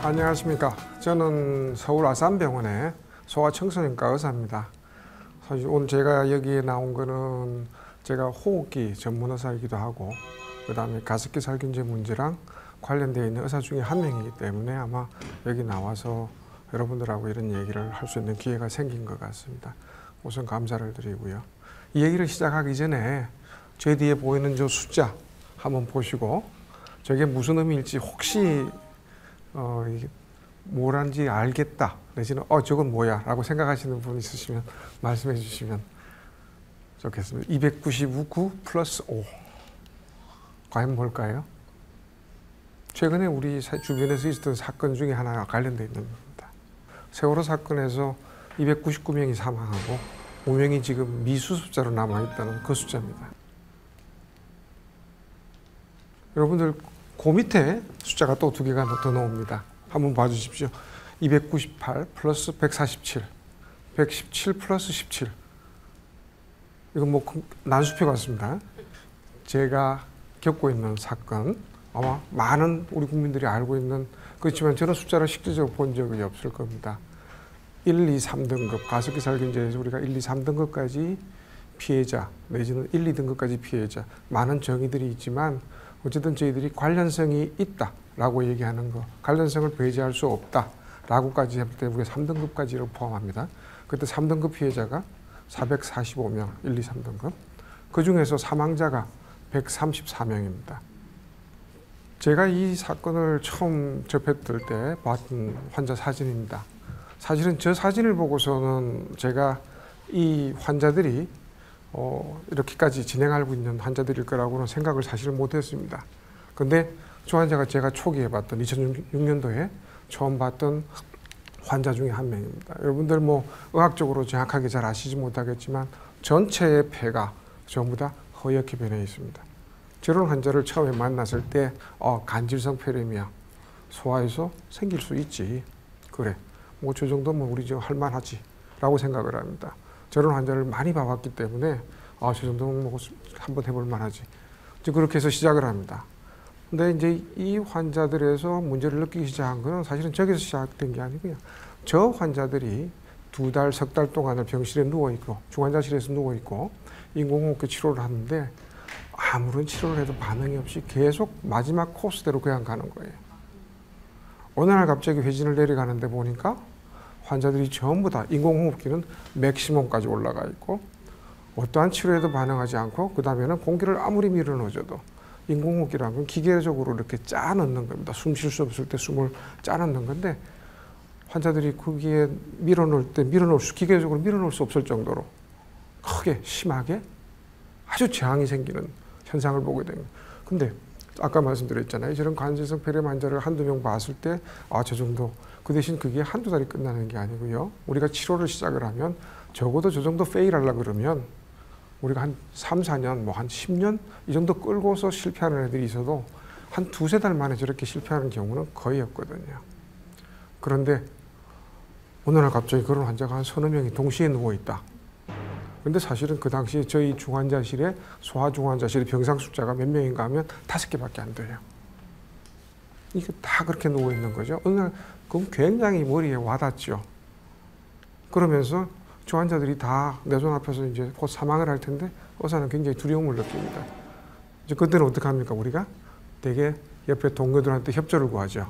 안녕하십니까. 저는 서울 아산병원의 소아청소년과 의사입니다. 사실 오늘 제가 여기에 나온 거는 제가 호흡기 전문 의사이기도 하고 그 다음에 가습기 살균제 문제랑 관련되어 있는 의사 중에 한 명이기 때문에 아마 여기 나와서 여러분들하고 이런 얘기를 할 수 있는 기회가 생긴 것 같습니다. 우선 감사를 드리고요. 이 얘기를 시작하기 전에 제 뒤에 보이는 저 숫자 한번 보시고 저게 무슨 의미일지 혹시 이게 뭐란지 알겠다 내지는 저건 뭐야 라고 생각하시는 분 있으시면 말씀해 주시면 좋겠습니다. 299 플러스 5 과연 뭘까요? 최근에 우리 주변에서 있었던 사건 중에 하나가 관련되어 있는 겁니다. 세월호 사건에서 299명이 사망하고 5명이 지금 미수습자로 남아있다는 그 숫자입니다. 여러분들 그 밑에 숫자가 또 두 개가 더 나옵니다. 한번 봐주십시오. 298 플러스 147, 117 플러스 17. 이건 뭐 난수표 같습니다. 제가 겪고 있는 사건, 아마 많은 우리 국민들이 알고 있는, 그렇지만 저는 숫자를 실질적으로 본 적이 없을 겁니다. 1, 2, 3등급, 가습기 살균제에서 우리가 1, 2, 3등급까지 피해자, 내지는 1, 2등급까지 피해자, 많은 정의들이 있지만 어쨌든 저희들이 관련성이 있다라고 얘기하는 거, 관련성을 배제할 수 없다라고까지 할 때 우리가 3등급까지를 포함합니다. 그때 3등급 피해자가 445명, 1, 2, 3등급. 그 중에서 사망자가 134명입니다. 제가 이 사건을 처음 접했을 때 봤던 환자 사진입니다. 사실은 저 사진을 보고서는 제가 이 환자들이 이렇게까지 진행하고 있는 환자들일 거라고는 생각을 사실은 못했습니다. 근데 저 환자가 제가 초기에 봤던 2006년도에 처음 봤던 환자 중에 한 명입니다. 여러분들 뭐 의학적으로 정확하게 잘 아시지 못하겠지만 전체의 폐가 전부 다 허옇게 변해 있습니다. 저런 환자를 처음에 만났을 때 간질성 폐렴이야. 소아에서 생길 수 있지. 그래. 뭐 저 정도면 우리 저 할만하지. 라고 생각을 합니다. 저런 환자를 많이 봐왔기 때문에 저 정도면 뭐 한번 해볼 만하지. 이제 그렇게 해서 시작을 합니다. 근데 이제 이 환자들에서 문제를 느끼기 시작한 거는 사실은 저기서 시작된 게 아니고요. 저 환자들이 2달, 3달 동안을 병실에 누워있고 중환자실에서 누워있고 인공호흡기 치료를 하는데 아무런 치료를 해도 반응이 없이 계속 마지막 코스대로 그냥 가는 거예요. 어느 날 갑자기 회진을 내려가는데 보니까 환자들이 전부 다 인공호흡기는 맥시멈까지 올라가 있고 어떠한 치료에도 반응하지 않고 그 다음에는 공기를 아무리 밀어넣어줘도 인공호흡기라는 건 기계적으로 이렇게 짜 넣는 겁니다. 숨 쉴 수 없을 때 숨을 짜 넣는 건데 환자들이 거기에 기계적으로 밀어넣을 수 없을 정도로 크게 심하게 아주 저항이 생기는 현상을 보게 됩니다. 근데 아까 말씀드렸잖아요. 저런 관절성 폐렴 환자를 한두 명 봤을 때 저 정도. 그 대신 그게 한두 달이 끝나는 게 아니고요. 우리가 치료를 시작을 하면 적어도 저 정도 페일하려고 그러면 우리가 한 3, 4년, 뭐 한 10년 이 정도 끌고서 실패하는 애들이 있어도 한 2, 3달 만에 저렇게 실패하는 경우는 거의 없거든요. 그런데 어느 날 갑자기 그런 환자가 한 서너 명이 동시에 누워있다. 근데 사실은 그 당시에 저희 중환자실에 소아중환자실의 병상 숫자가 몇 명인가 하면 5개밖에 안 돼요. 이게 다 그렇게 누워 있는 거죠. 어느 날 그럼 굉장히 머리에 와닿죠. 그러면서 중환자들이 다 내 손 앞에서 이제 곧 사망을 할 텐데 의사는 굉장히 두려움을 느낍니다. 이제 그때는 어떻게 합니까? 우리가 되게 옆에 동료들한테 협조를 구하죠.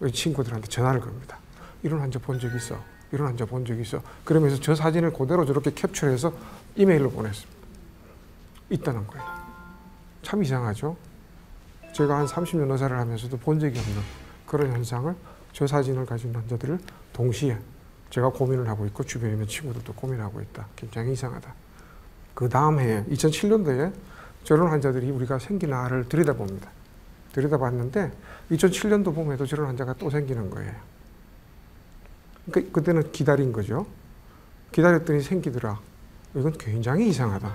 우리 친구들한테 전화를 겁니다. 이런 환자 본 적 있어. 이런 환자 본 적 있어. 그러면서 저 사진을 그대로 저렇게 캡처해서 이메일로 보냈습니다. 있다는 거예요. 참 이상하죠? 제가 한 30년 의사를 하면서도 본 적이 없는 그런 현상을 저 사진을 가진 환자들을 동시에 제가 고민을 하고 있고 주변에 있는 친구들도 고민하고 있다. 굉장히 이상하다. 그 다음 해에 2007년도에 저런 환자들이 우리가 생기나를 들여다봅니다. 들여다봤는데 2007년도 봄에도 저런 환자가 또 생기는 거예요. 그러니까 그때는 기다린 거죠. 기다렸더니 생기더라. 이건 굉장히 이상하다.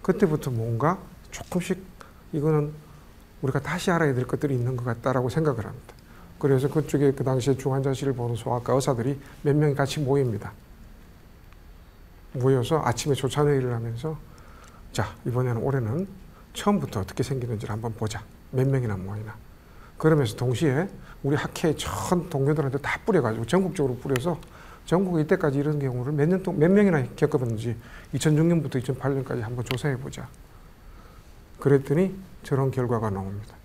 그때부터 뭔가 조금씩 이거는 우리가 다시 알아야 될 것들이 있는 것 같다라고 생각을 합니다. 그래서 그쪽에 그 당시에 중환자실을 보는 소아과 의사들이 몇 명이 같이 모입니다. 모여서 아침에 조찬회의를 하면서 자, 이번에는 올해는 처음부터 어떻게 생기는지를 한번 보자. 몇 명이나 모이나. 그러면서 동시에 우리 학회의 전 동료들한테 다 뿌려가지고 전국적으로 뿌려서 전국에 이때까지 이런 경우를 몇 명이나 겪어봤는지 2006년부터 2008년까지 한번 조사해보자. 그랬더니 저런 결과가 나옵니다.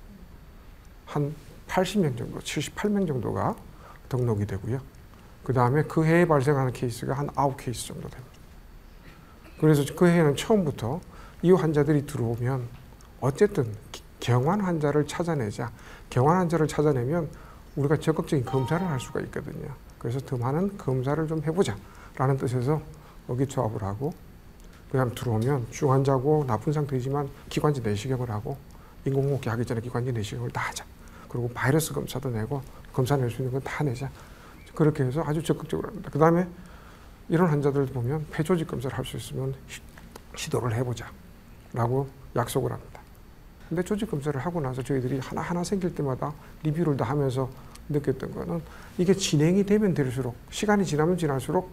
한 80명 정도, 78명 정도가 등록이 되고요. 그 다음에 그 해에 발생하는 케이스가 한 9케이스 정도 됩니다. 그래서 그 해에는 처음부터 이 환자들이 들어오면 어쨌든 경환 환자를 찾아내자. 경환 환자를 찾아내면 우리가 적극적인 검사를 할 수가 있거든요. 그래서 더 많은 검사를 좀 해보자 라는 뜻에서 의기투합을 하고 그 다음 들어오면 중환자고 나쁜 상태이지만 기관지 내시경을 하고 인공호흡기 하기 전에 기관지 내시경을 다 하자. 그리고 바이러스 검사도 내고 검사 낼 수 있는 건 다 내자. 그렇게 해서 아주 적극적으로 합니다. 그 다음에 이런 환자들 보면 폐조직 검사를 할 수 있으면 시도를 해보자 라고 약속을 합니다. 근데 조직 검사를 하고 나서 저희들이 하나하나 생길 때마다 리뷰를 다 하면서 느꼈던 거는 이게 진행이 되면 될수록 시간이 지나면 지날수록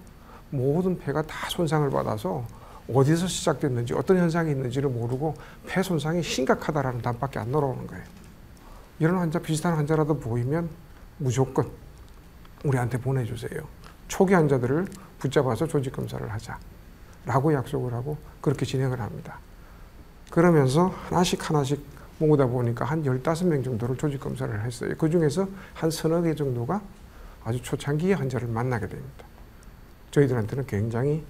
모든 폐가 다 손상을 받아서 어디서 시작됐는지 어떤 현상이 있는지를 모르고 폐 손상이 심각하다라는 답밖에 안 나오는 거예요. 이런 환자 비슷한 환자라도 보이면 무조건 우리한테 보내주세요. 초기 환자들을 붙잡아서 조직 검사를 하자라고 약속을 하고 그렇게 진행을 합니다. 그러면서 하나씩 모으다 보니까 한 15명 정도를 조직 검사를 했어요. 그 중에서 한 서너 개 정도가 아주 초창기의 환자를 만나게 됩니다. 저희들한테는 굉장히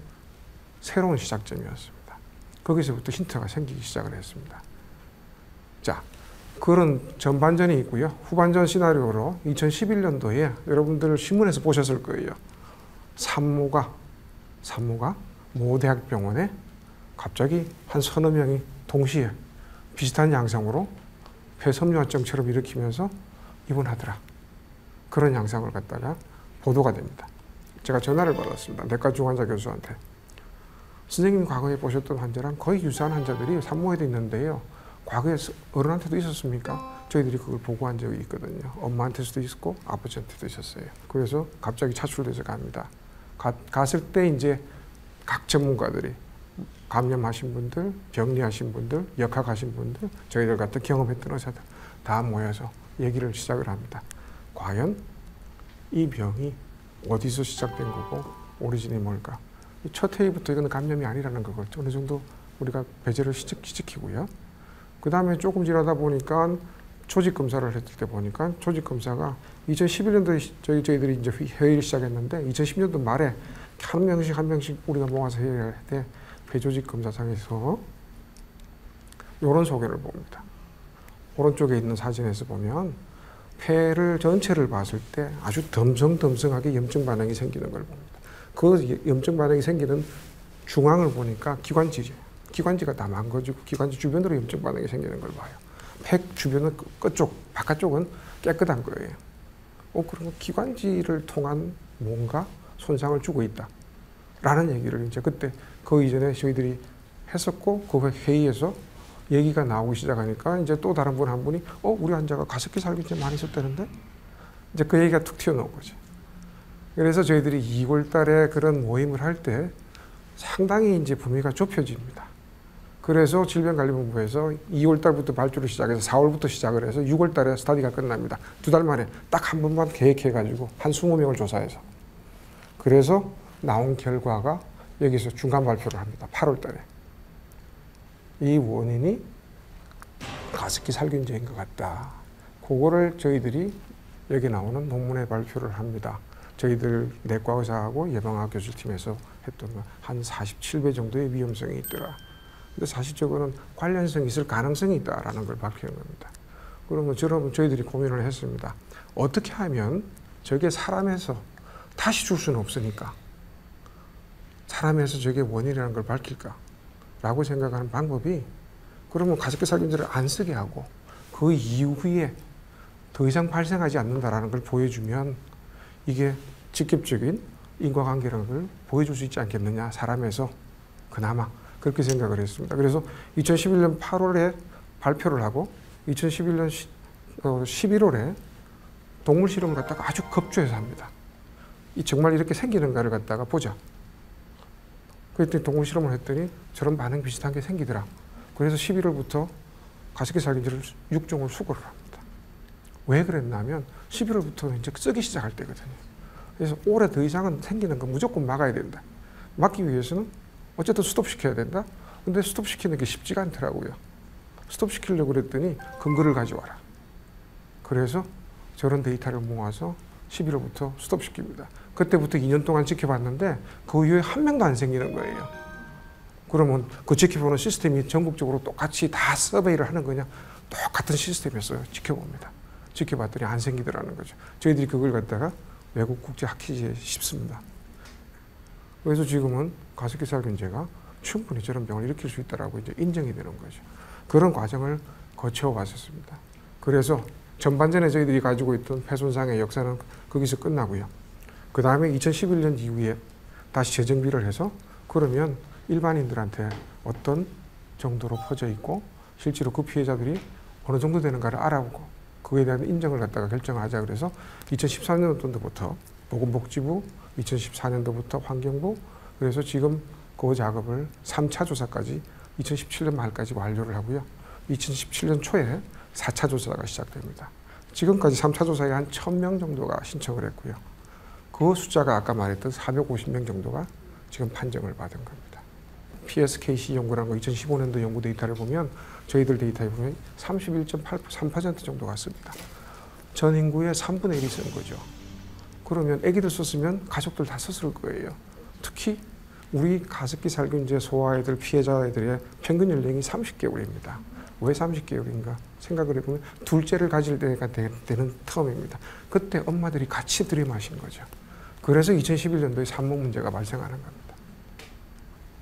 새로운 시작점이었습니다. 거기서부터 힌트가 생기기 시작을 했습니다. 자, 그런 전반전이 있고요. 후반전 시나리오로 2011년도에 여러분들 신문에서 보셨을 거예요. 산모가 모 대학병원에 갑자기 한 서너 명이 동시에 비슷한 양상으로 폐섬유화증처럼 일으키면서 입원하더라. 그런 양상을 갖다가 보도가 됩니다. 제가 전화를 받았습니다. 내과 중환자 교수한테. 선생님 과거에 보셨던 환자랑 거의 유사한 환자들이 산모에도 있는데요. 과거에 어른한테도 있었습니까? 저희들이 그걸 보고한 적이 있거든요. 엄마한테도 있었고 아버지한테도 있었어요. 그래서 갑자기 차출돼서 갑니다. 갔을 때 이제 각 전문가들이 감염하신 분들, 격리하신 분들, 역학하신 분들, 저희들 같은 경험했던 의사들 다 모여서 얘기를 시작을 합니다. 과연 이 병이 어디서 시작된 거고 오리진이 뭘까? 첫 회의부터 이건 감염이 아니라는 걸 어느 정도 우리가 배제를 시키고요. 그 다음에 조금 지나다 보니까 조직 검사를 했을 때 보니까 조직 검사가 2011년도에 저희들이 이제 회의를 시작했는데 2010년도 말에 한 명씩 우리가 모아서 회의를 할 때 폐조직 검사상에서 이런 소개를 봅니다. 오른쪽에 있는 사진에서 보면 폐를 전체를 봤을 때 아주 덤성덤성하게 염증 반응이 생기는 걸 봅니다. 그 염증 반응이 생기는 중앙을 보니까 기관지죠. 기관지가 다 망가지고 기관지 주변으로 염증 반응이 생기는 걸 봐요. 폐 주변은 끝쪽, 바깥쪽은 깨끗한 거예요. 그러면 기관지를 통한 뭔가 손상을 주고 있다. 라는 얘기를 이제 그때 그 이전에 저희들이 했었고 그 회의에서 얘기가 나오기 시작하니까 이제 또 다른 분 한 분이 우리 환자가 가습기 살균제 많이 썼다는데 이제 그 얘기가 툭 튀어나온 거죠. 그래서 저희들이 2월 달에 그런 모임을 할 때 상당히 이제 범위가 좁혀집니다. 그래서 질병관리본부에서 2월 달부터 발주를 시작해서 4월부터 시작을 해서 6월 달에 스터디가 끝납니다. 2달 만에 딱 한 번만 계획해가지고 한 20명을 조사해서. 그래서 나온 결과가 여기서 중간 발표를 합니다. 8월 달에. 이 원인이 가습기 살균제인 것 같다. 그거를 저희들이 여기 나오는 논문에 발표를 합니다. 저희들 내과 의사하고 예방학 교수팀에서 했던 한 47배 정도의 위험성이 있더라. 근데 사실 저거는 관련성이 있을 가능성이 있다라는 걸 밝히는 겁니다. 그러면 저희들이 고민을 했습니다. 어떻게 하면 저게 사람에서 다시 줄 수는 없으니까 사람에서 저게 원인이라는 걸 밝힐까? 라고 생각하는 방법이 그러면 가습기 살균제를 안 쓰게 하고 그 이후에 더 이상 발생하지 않는다라는 걸 보여주면 이게 직접적인 인과관계라는 걸 보여줄 수 있지 않겠느냐, 사람에서. 그나마 그렇게 생각을 했습니다. 그래서 2011년 8월에 발표를 하고 2011년 11월에 동물 실험을 갖다가 아주 급조해서 합니다. 정말 이렇게 생기는가를 갖다가 보자. 그랬더니 동물 실험을 했더니 저런 반응 비슷한 게 생기더라. 그래서 11월부터 가습기 살균제를 6종을 수거를 합니다. 왜 그랬냐면 11월부터 이제 쓰기 시작할 때거든요. 그래서 올해 더 이상은 생기는 거 무조건 막아야 된다. 막기 위해서는 어쨌든 스톱시켜야 된다. 근데 스톱시키는 게 쉽지가 않더라고요. 스톱시키려고 그랬더니 근거를 가져와라. 그래서 저런 데이터를 모아서 11월부터 스톱시킵니다. 그때부터 2년 동안 지켜봤는데 그 이후에 한 명도 안 생기는 거예요. 그러면 그 지켜보는 시스템이 전국적으로 똑같이 다 서베이를 하는 거냐? 똑같은 시스템이었어요. 지켜봅니다. 지켜봤더니 안 생기더라는 거죠. 저희들이 그걸 갖다가 외국 국제 학회지에 씹습니다. 그래서 지금은 가습기 살균제가 충분히 저런 병을 일으킬 수 있다라고 이제 인정이 되는 거죠. 그런 과정을 거쳐왔었습니다. 그래서 전반전에 저희들이 가지고 있던 폐손상의 역사는 거기서 끝나고요. 그 다음에 2011년 이후에 다시 재정비를 해서 그러면 일반인들한테 어떤 정도로 퍼져 있고 실제로 그 피해자들이 어느 정도 되는가를 알아보고 그에 대한 인정을 갖다가 결정하자 그래서 2013년도부터 보건복지부, 2014년도부터 환경부, 그래서 지금 그 작업을 3차 조사까지 2017년 말까지 완료를 하고요. 2017년 초에 4차 조사가 시작됩니다. 지금까지 3차 조사에 한 1000명 정도가 신청을 했고요. 그 숫자가 아까 말했던 450명 정도가 지금 판정을 받은 겁니다. PSKC 연구라는 거 2015년도 연구 데이터를 보면 저희들 데이터에 보면 31.83% 정도가 씁니다. 전 인구의 3분의 1이 쓴 거죠. 그러면 애기들 썼으면 가족들 다 썼을 거예요. 특히 우리 가습기 살균제 소아애들 피해자애들의 평균 연령이 30개월입니다. 왜 30개월인가 생각을 해보면 둘째를 가질 때가 되는 텀입니다. 그때 엄마들이 같이 들이마신 거죠. 그래서 2011년도에 산모 문제가 발생하는 겁니다.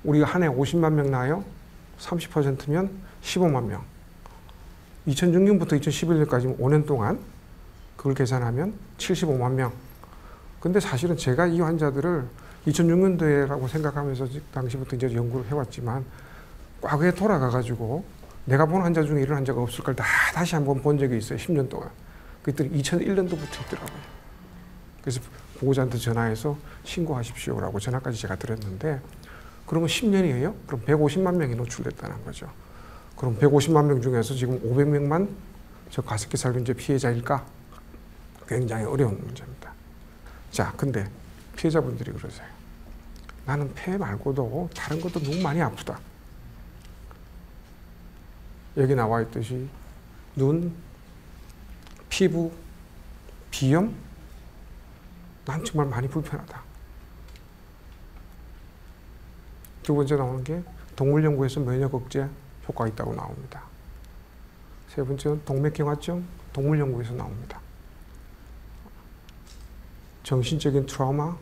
우리가 한 해 50만 명 나요? 30%면 15만 명. 2006년부터 2011년까지 5년 동안 그걸 계산하면 75만 명. 근데 사실은 제가 이 환자들을 2006년도에라고 생각하면서 당시부터 이제 연구를 해왔지만 과거에 돌아가가지고 내가 본 환자 중에 이런 환자가 없을 걸 다시 한번 본 적이 있어요. 10년 동안. 그랬더니 2001년도부터 있더라고요. 그래서 보호자한테 전화해서 신고하십시오라고 전화까지 제가 드렸는데 그러면 10년이에요? 그럼 150만 명이 노출됐다는 거죠. 그럼 150만 명 중에서 지금 500명만 저 가습기 살균제 피해자일까? 굉장히 어려운 문제입니다. 자, 근데 피해자분들이 그러세요. 나는 폐 말고도 다른 것도 너무 많이 아프다. 여기 나와 있듯이 눈, 피부, 비염, 난 정말 많이 불편하다. 두 번째 나오는 게 동물 연구에서 면역 억제 효과가 있다고 나옵니다. 세 번째는 동맥경화증, 동물 연구에서 나옵니다. 정신적인 트라우마,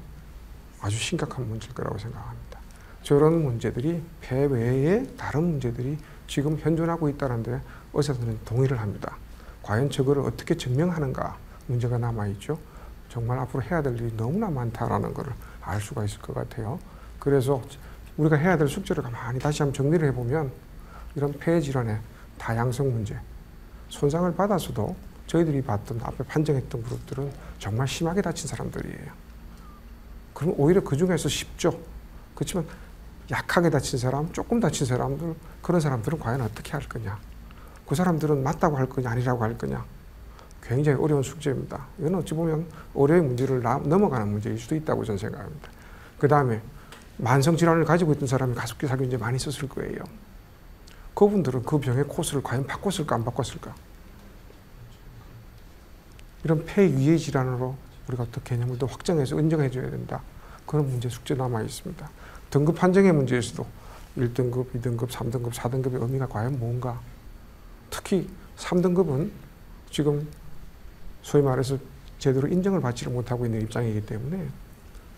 아주 심각한 문제일 거라고 생각합니다. 저런 문제들이 폐 외에 다른 문제들이 지금 현존하고 있다는데 의사들은 동의를 합니다. 과연 저거를 어떻게 증명하는가 문제가 남아있죠. 정말 앞으로 해야 될 일이 너무나 많다라는 것을 알 수가 있을 것 같아요. 그래서 우리가 해야 될 숙제를 가만히 다시 한번 정리를 해보면 이런 폐 질환의 다양성 문제, 손상을 받아서도 저희들이 봤던 앞에 판정했던 그룹들은 정말 심하게 다친 사람들이에요. 그럼 오히려 그 중에서 쉽죠. 그렇지만 약하게 다친 사람, 조금 다친 사람들, 그런 사람들은 과연 어떻게 할 거냐. 그 사람들은 맞다고 할 거냐, 아니라고 할 거냐. 굉장히 어려운 숙제입니다. 이건 어찌 보면 어려운 문제를 넘어가는 문제일 수도 있다고 저는 생각합니다. 그 다음에 만성질환을 가지고 있던 사람이 가습기 살균제 많이 썼을 거예요. 그분들은 그 병의 코스를 과연 바꿨을까, 안 바꿨을까. 이런 폐위의 질환으로 우리가 또 개념을 더 확정해서 인정해 줘야 된다. 그런 문제 숙제 남아 있습니다. 등급 판정의 문제에서도 1등급, 2등급, 3등급, 4등급의 의미가 과연 뭔가. 특히 3등급은 지금 소위 말해서 제대로 인정을 받지를 못하고 있는 입장이기 때문에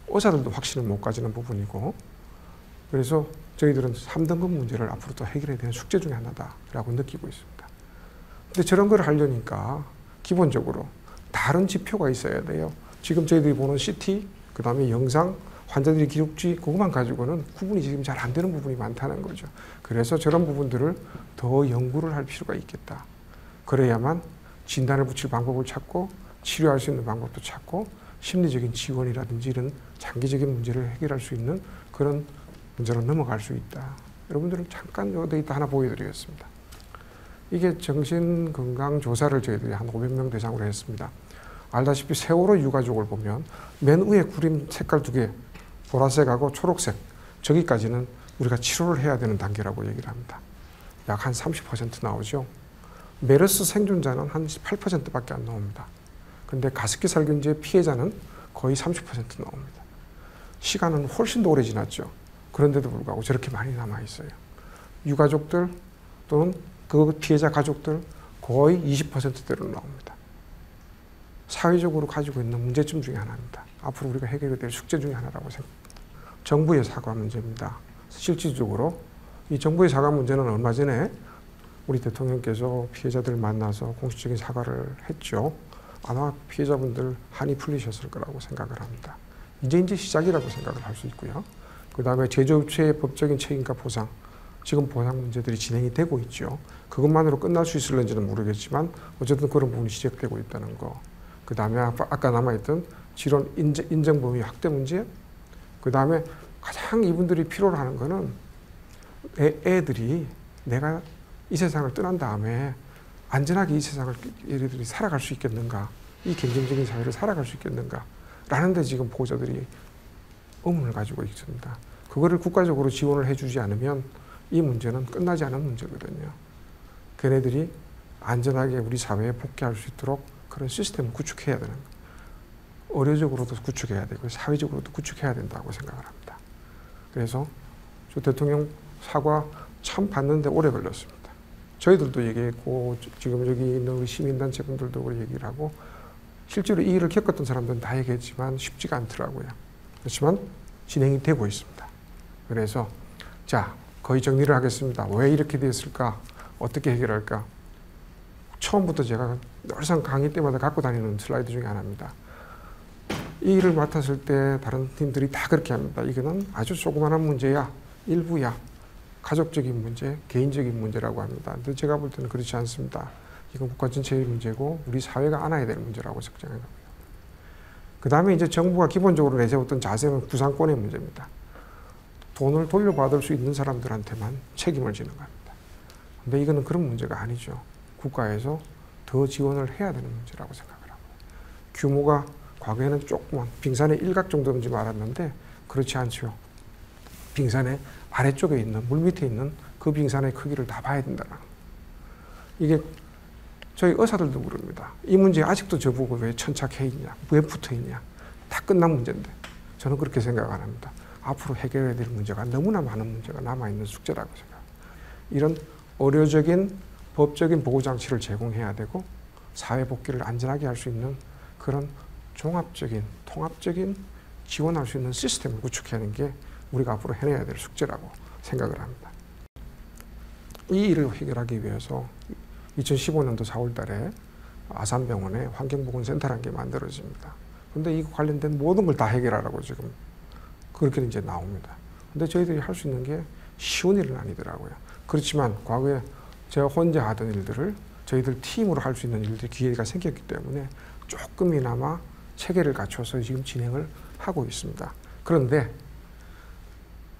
의사들도 확신을 못 가지는 부분이고, 그래서 저희들은 3등급 문제를 앞으로 또 해결해야 되는 숙제 중에 하나다라고 느끼고 있습니다. 근데 저런 걸 하려니까 기본적으로 다른 지표가 있어야 돼요. 지금 저희들이 보는 CT, 그 다음에 영상, 환자들이 기록지, 그것만 가지고는 구분이 지금 잘 안 되는 부분이 많다는 거죠. 그래서 저런 부분들을 더 연구를 할 필요가 있겠다. 그래야만 진단을 붙일 방법을 찾고 치료할 수 있는 방법도 찾고 심리적인 지원이라든지 이런 장기적인 문제를 해결할 수 있는 그런 문제로 넘어갈 수 있다. 여러분들은 잠깐 요 데이터 하나 보여드리겠습니다. 이게 정신건강조사를 저희들이 한 500명 대상으로 했습니다. 알다시피 세월호 유가족을 보면 맨 위에 구림 색깔 2개, 보라색하고 초록색, 저기까지는 우리가 치료를 해야 되는 단계라고 얘기를 합니다. 약 한 30% 나오죠. 메르스 생존자는 한 8%밖에 안 나옵니다. 근데 가습기 살균제 피해자는 거의 30% 나옵니다. 시간은 훨씬 더 오래 지났죠. 그런데도 불구하고 저렇게 많이 남아있어요. 유가족들 또는 그 피해자 가족들 거의 20%대로 나옵니다. 사회적으로 가지고 있는 문제점 중에 하나입니다. 앞으로 우리가 해결해야 될 숙제 중에 하나라고 생각합니다. 정부의 사과 문제입니다. 실질적으로 이 정부의 사과 문제는 얼마 전에 우리 대통령께서 피해자들 만나서 공식적인 사과를 했죠. 아마 피해자분들 한이 풀리셨을 거라고 생각을 합니다. 이제 시작이라고 생각을 할 수 있고요. 그 다음에 제조업체의 법적인 책임과 보상, 지금 보상 문제들이 진행이 되고 있죠. 그것만으로 끝날 수 있을는지는 모르겠지만 어쨌든 그런 부분이 시작되고 있다는 거. 그 다음에 아까 남아있던 질환 인정 범위 확대 문제. 그 다음에 가장 이분들이 필요로 하는 거는 애들이 내가 이 세상을 떠난 다음에 안전하게 이 세상을 얘네들이 살아갈 수 있겠는가, 이 경쟁적인 사회를 살아갈 수 있겠는가 라는 데 지금 보호자들이 의문을 가지고 있습니다. 그거를 국가적으로 지원을 해주지 않으면 이 문제는 끝나지 않은 문제거든요. 걔네들이 안전하게 우리 사회에 복귀할 수 있도록 그런 시스템을 구축해야 되는 거예요. 의료적으로도 구축해야 되고 사회적으로도 구축해야 된다고 생각을 합니다. 그래서 저 대통령 사과 참 받는데 오래 걸렸습니다. 저희들도 얘기했고 지금 여기 있는 우리 시민단체분들도 그렇게 얘기를 하고 실제로 이 일을 겪었던 사람들은 다 얘기했지만 쉽지가 않더라고요. 그렇지만 진행이 되고 있습니다. 그래서 자, 거의 정리를 하겠습니다. 왜 이렇게 됐을까? 어떻게 해결할까? 처음부터 제가 늘상 강의 때마다 갖고 다니는 슬라이드 중에 하나입니다. 이 일을 맡았을 때 다른 팀들이 다 그렇게 합니다. 이거는 아주 조그마한 문제야. 일부야. 가족적인 문제, 개인적인 문제라고 합니다. 근데 제가 볼 때는 그렇지 않습니다. 이건 국가 전체의 문제고 우리 사회가 안아야 될 문제라고 생각합니다. 그 다음에 이제 정부가 기본적으로 내세웠던 자세는 구상권의 문제입니다. 돈을 돌려받을 수 있는 사람들한테만 책임을 지는 겁니다. 근데 이거는 그런 문제가 아니죠. 국가에서 더 지원을 해야 되는 문제라고 생각을 하고, 규모가 과거에는 조그만 빙산의 일각 정도인지 알았는데 그렇지 않죠. 빙산의 아래쪽에 있는 물 밑에 있는 그 빙산의 크기를 다 봐야 된다는 거예요. 이게 저희 의사들도 모릅니다. 이 문제 아직도 저보고 왜 천착해 있냐, 왜 붙어 있냐, 다 끝난 문제인데 저는 그렇게 생각 안 합니다. 앞으로 해결해야 될 문제가 너무나 많은 문제가 남아있는 숙제라고 생각합니다. 이런 의료적인 법적인 보호장치를 제공해야 되고 사회 복귀를 안전하게 할 수 있는 그런 종합적인 통합적인 지원할 수 있는 시스템을 구축하는 게 우리가 앞으로 해내야 될 숙제라고 생각을 합니다. 이 일을 해결하기 위해서 2015년도 4월 달에 아산병원에 환경보건센터라는 게 만들어집니다. 근데 이거 관련된 모든 걸 다 해결하라고 지금 그렇게 이제 나옵니다. 근데 저희들이 할 수 있는 게 쉬운 일은 아니더라고요. 그렇지만 과거에 제가 혼자 하던 일들을 저희들 팀으로 할 수 있는 일들 기회가 생겼기 때문에 조금이나마 체계를 갖춰서 지금 진행을 하고 있습니다. 그런데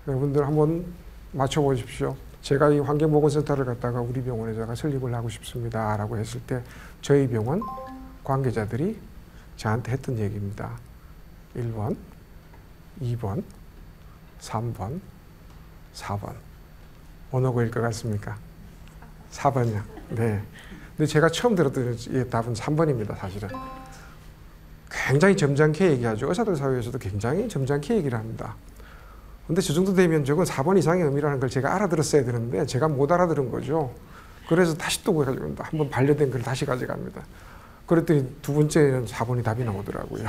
여러분들 한번 맞춰보십시오. 제가 이 환경보건센터를 갖다가 우리 병원에다가 설립을 하고 싶습니다 라고 했을 때 저희 병원 관계자들이 저한테 했던 얘기입니다. 1번, 2번, 3번, 4번. 어느 거일 것 같습니까? 4번이요. 네. 근데 제가 처음 들었던 답은 3번입니다, 사실은. 굉장히 점잖게 얘기하죠. 의사들 사회에서도 굉장히 점잖게 얘기를 합니다. 근데 저 정도 되면 저건 4번 이상의 의미라는 걸 제가 알아들었어야 되는데 제가 못 알아들은 거죠. 그래서 다시 또 한번 반려된 걸 다시 가져갑니다. 그랬더니 두 번째는 4번이 답이 나오더라고요.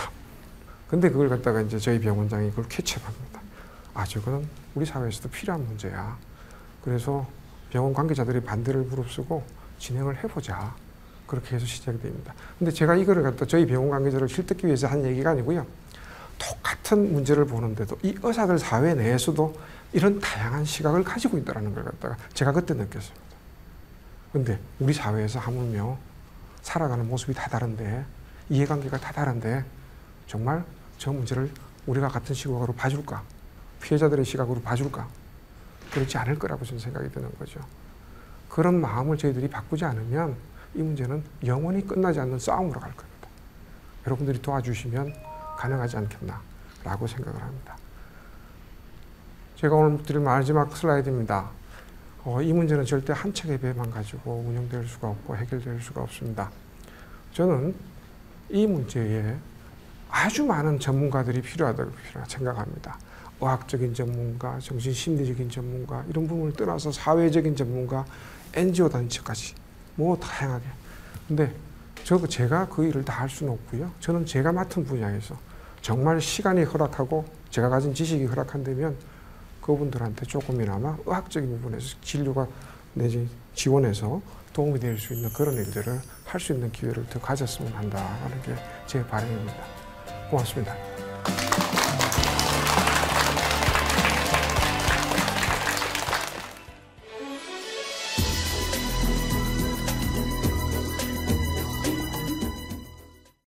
근데 그걸 갖다가 이제 저희 병원장이 그걸 캐치합니다. 아, 저거는 우리 사회에서도 필요한 문제야. 그래서 병원 관계자들이 반대를 무릅쓰고 진행을 해보자. 그렇게 해서 시작이 됩니다. 근데 제가 이거를 갖다 저희 병원 관계자를 힐뜯기 위해서 한 얘기가 아니고요. 똑같은 문제를 보는데도 이 의사들 사회 내에서도 이런 다양한 시각을 가지고 있다는 걸 갖다가 제가 그때 느꼈습니다. 근데 우리 사회에서 하물며 살아가는 모습이 다 다른데, 이해관계가 다 다른데 정말 저 문제를 우리가 같은 시각으로 봐줄까? 피해자들의 시각으로 봐줄까? 그렇지 않을 거라고 저는 생각이 드는 거죠. 그런 마음을 저희들이 바꾸지 않으면 이 문제는 영원히 끝나지 않는 싸움으로 갈 겁니다. 여러분들이 도와주시면 가능하지 않겠나라고 생각을 합니다. 제가 오늘 드릴 마지막 슬라이드입니다. 이 문제는 절대 한 척의 배만 가지고 운영될 수가 없고 해결될 수가 없습니다. 저는 이 문제에 아주 많은 전문가들이 필요하다고 생각합니다. 의학적인 전문가, 정신심리적인 전문가, 이런 부분을 떠나서 사회적인 전문가, NGO 단체까지 뭐 다양하게. 근데 제가 그 일을 다 할 수는 없고요. 저는 제가 맡은 분야에서 정말 시간이 허락하고 제가 가진 지식이 허락한다면 그분들한테 조금이나마 의학적인 부분에서 진료가 내지 지원해서 도움이 될 수 있는 그런 일들을 할 수 있는 기회를 더 가졌으면 한다는 게 제 바람입니다. 고맙습니다.